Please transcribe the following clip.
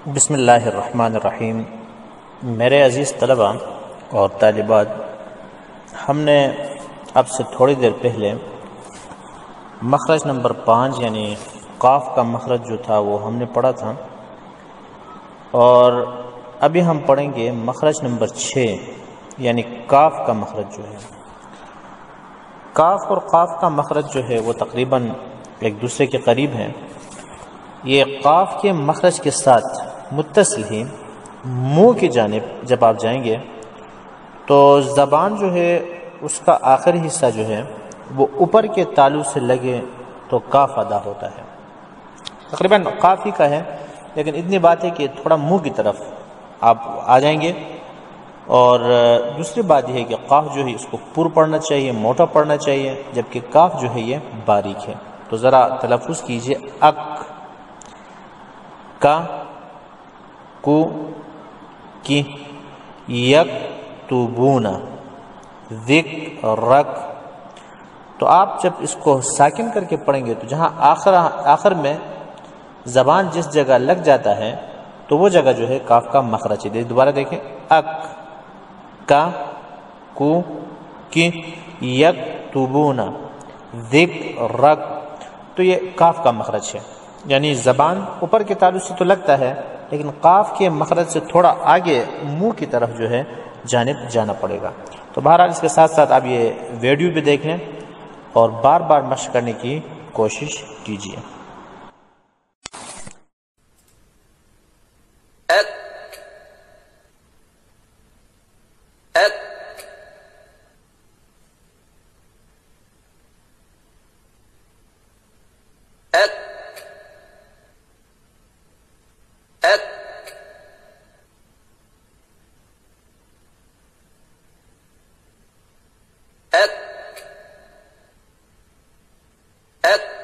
بسم اللہ الرحمن الرحیم۔ میرے عزیز طلباء اور طالبات، ہم نے اب سے تھوڑی دیر پہلے مخرج نمبر 5 یعنی قاف کا مخرج جو تھا وہ ہم نے پڑھا تھا، اور ابھی ہم پڑھیں گے مخرج نمبر 6 یعنی کاف کا مخرج جو ہے۔ کاف اور قاف کا مخرج جو ہے وہ تقریباً ایک دوسرے کے قریب ہیں۔ یہ قاف کے مخرج کے ساتھ متصل ہی منہ کی جانب جب آپ جائیں گے تو زبان جو ہے اس کا آخری حصہ جو ہے وہ اوپر کے تالو سے لگے تو کاف ادا ہوتا ہے۔ تقریباً قاف ہی کا ہے، لیکن اتنی بات ہے کہ تھوڑا منہ کی طرف آپ آ جائیں گے۔ اور دوسری بات یہ ہے کہ قاف جو ہے اس کو پر پڑھنا چاہیے، موٹا پڑھنا چاہیے، جبکہ کاف جو ہے یہ باریک ہے۔ تو ذرا تلفظ کیجئے، اک، کا، کو، کی، یک، توبون، ذک، رک۔ تو آپ جب اس کو ساکن کر کے پڑھیں گے تو جہاں آخر میں زبان جس جگہ لگ جاتا ہے تو وہ جگہ جو ہے کاف کا مخرج ہے۔ دوبارہ دیکھیں، اک، کا، کو، کی، یک، توبون، ذک، رک۔ تو یہ کاف کا مخرج ہے، یعنی زبان اوپر کے تعلق سے تو لگتا ہے، لیکن قاف کے مخرج سے تھوڑا آگے منہ کی طرف جو ہے جانب جانا پڑے گا۔ تو بہرحال اس کے ساتھ ساتھ آپ یہ ویڈیو بھی دیکھ لیں اور بار بار مشق کرنے کی کوشش کیجیے۔ أك